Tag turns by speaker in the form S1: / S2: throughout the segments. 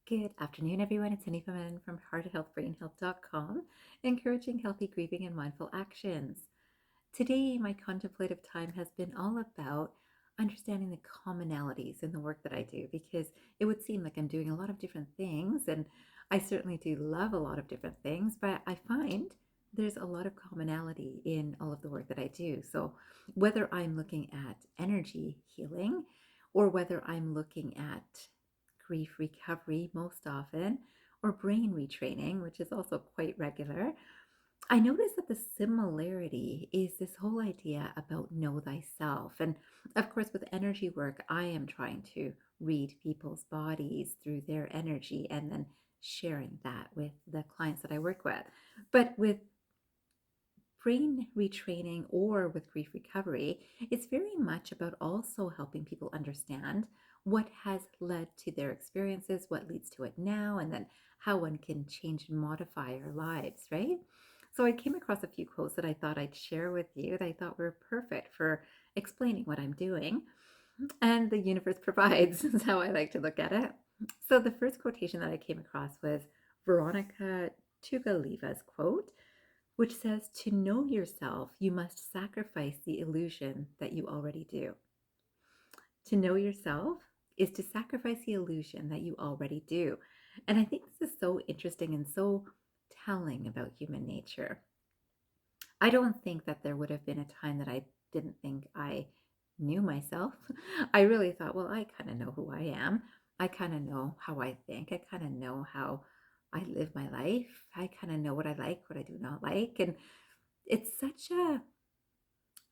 S1: Good afternoon, everyone. It's Anita Man from hearthealthbrainhealth.com, encouraging healthy grieving and mindful actions. Today, my contemplative time has been all about understanding the commonalities in the work that I do because it would seem like I'm doing a lot of different things, and I certainly do love a lot of different things, but I find there's a lot of commonality in all of the work that I do. So, whether I'm looking at energy healing or whether I'm looking at grief recovery most often, or brain retraining, which is also quite regular, I noticed that the similarity is this whole idea about know thyself. And of course, with energy work, I am trying to read people's bodies through their energy and then sharing that with the clients that I work with. But with brain retraining or with grief recovery, it's very much about also helping people understand what has led to their experiences, what leads to it now, and then how one can change and modify our lives, right? So I came across a few quotes that I thought I'd share with you that I thought were perfect for explaining what I'm doing. And the universe provides, is how I like to look at it. So the first quotation that I came across was Veronica Tugaleva's quote, which says, to know yourself, you must sacrifice the illusion that you already do. To know yourself is to sacrifice the illusion that you already do. And I think this is so interesting and so telling about human nature. I don't think that there would have been a time that I didn't think I knew myself. I really thought, well, I kind of know who I am. I kind of know how I think. I kind of know how I live my life. I kind of know what I like, what I do not like. And it's such a,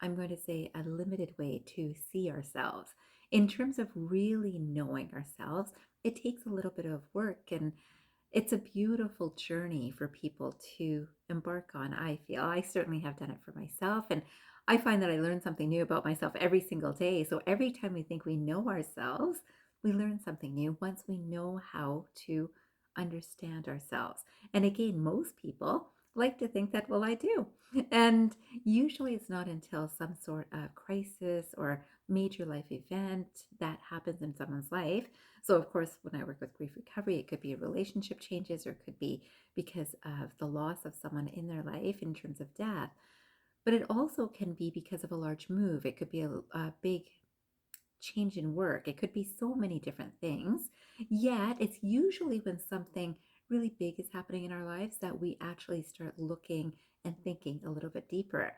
S1: I'm going to say, a limited way to see ourselves. In terms of really knowing ourselves, it takes a little bit of work, and it's a beautiful journey for people to embark on, I feel. I certainly have done it for myself, and I find that I learn something new about myself every single day. So every time we think we know ourselves, we learn something new once we know how to understand ourselves. And again, most people like to think that, well, I do. And usually it's not until some sort of crisis or major life event that happens in someone's life. So, of course, when I work with grief recovery, it could be relationship changes or it could be because of the loss of someone in their life in terms of death. But it also can be because of a large move. It could be a big change in work. It could be so many different things. Yet, it's usually when something really big is happening in our lives that we actually start looking and thinking a little bit deeper.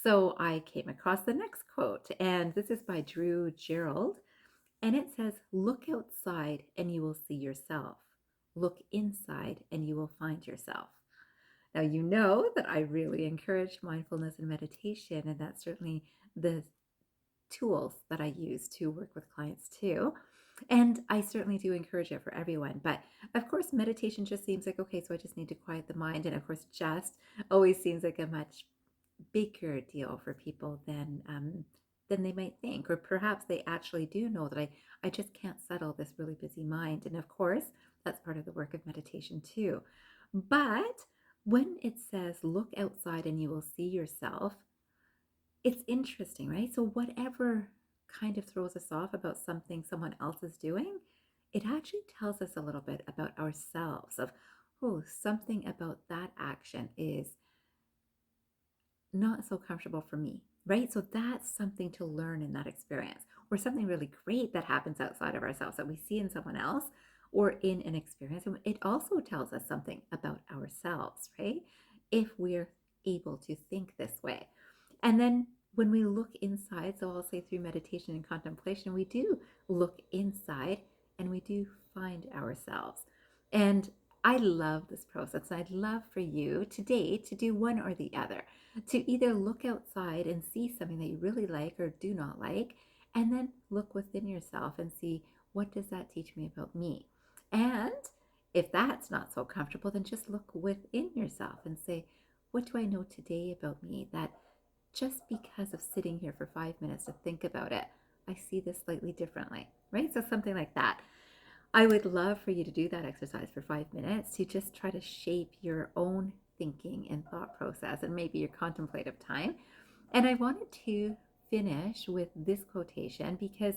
S1: So I came across the next quote, and this is by Gerald, and it says, look outside and you will see yourself. Look inside and you will find yourself. Now, you know that I really encourage mindfulness and meditation, and that's certainly the tools that I use to work with clients too. And I certainly do encourage it for everyone. But of course, meditation just seems like, okay, so I just need to quiet the mind. And of course, just always seems like a much bigger deal for people than they might think. Or perhaps they actually do know that I just can't settle this really busy mind. And of course, that's part of the work of meditation too. But when it says, look outside and you will see yourself, it's interesting, right? So whatever kind of throws us off about something someone else is doing, it actually tells us a little bit about ourselves of, oh, something about that action is not so comfortable for me, right? So that's something to learn in that experience, or something really great that happens outside of ourselves that we see in someone else or in an experience. And it also tells us something about ourselves, right? If we're able to think this way. And then when we look inside, so I'll say through meditation and contemplation, we do look inside and we do find ourselves. And I love this process. I'd love for you today to do one or the other, to either look outside and see something that you really like or do not like, and then look within yourself and see, what does that teach me about me? And if that's not so comfortable, then just look within yourself and say, what do I know today about me that just because of sitting here for 5 minutes to think about it, I see this slightly differently, right? So something like that. I would love for you to do that exercise for 5 minutes to just try to shape your own thinking and thought process and maybe your contemplative time. And I wanted to finish with this quotation because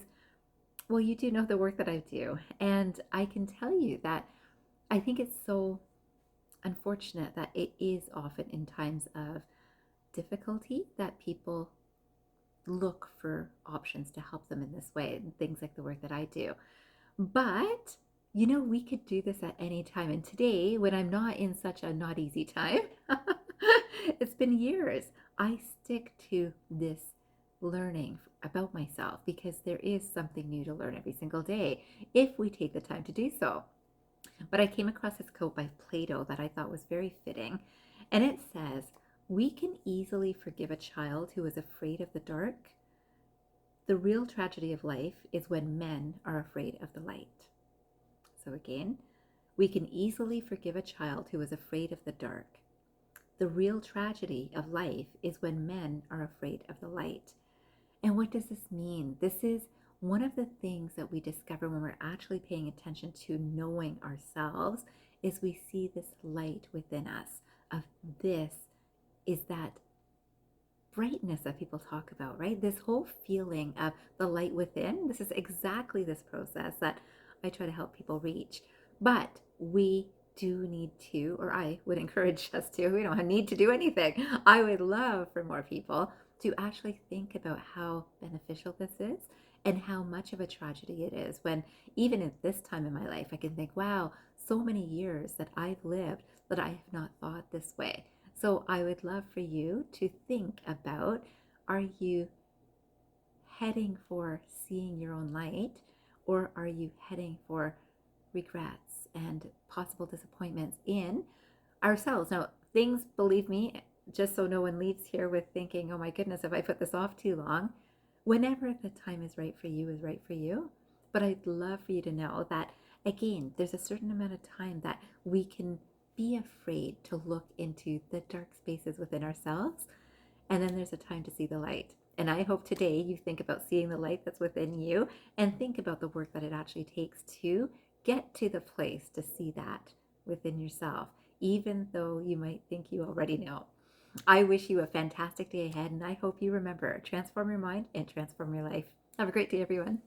S1: Well, you do know the work that I do. And I can tell you that I think it's so unfortunate that it is often in times of difficulty that people look for options to help them in this way, and things like the work that I do. But, we could do this at any time. And today, when I'm not in such a not easy time, it's been years, I stick to this learning about myself because there is something new to learn every single day if we take the time to do so. But I came across this quote by Plato that I thought was very fitting. And it says, "We can easily forgive a child who is afraid of the dark. The real tragedy of life is when men are afraid of the light." So again, we can easily forgive a child who is afraid of the dark. The real tragedy of life is when men are afraid of the light. And what does this mean? This is one of the things that we discover when we're actually paying attention to knowing ourselves is we see this light within us of this is that brightness that people talk about, right? This whole feeling of the light within. This is exactly this process that I try to help people reach. But we do need to, or I would encourage us to, we don't need to do anything. I would love for more people to actually think about how beneficial this is and how much of a tragedy it is when even at this time in my life, I can think, wow, so many years that I've lived that I have not thought this way. So I would love for you to think about, are you heading for seeing your own light, or are you heading for regrets and possible disappointments in ourselves? Now, things, believe me, just so no one leaves here with thinking, oh my goodness, if I put this off too long, whenever the time is right for you is right for you. But I'd love for you to know that, again, there's a certain amount of time that we can be afraid to look into the dark spaces within ourselves. And then there's a time to see the light. And I hope today you think about seeing the light that's within you and think about the work that it actually takes to get to the place to see that within yourself, even though you might think you already know. I wish you a fantastic day ahead, and I hope you remember, transform your mind and transform your life. Have a great day, everyone.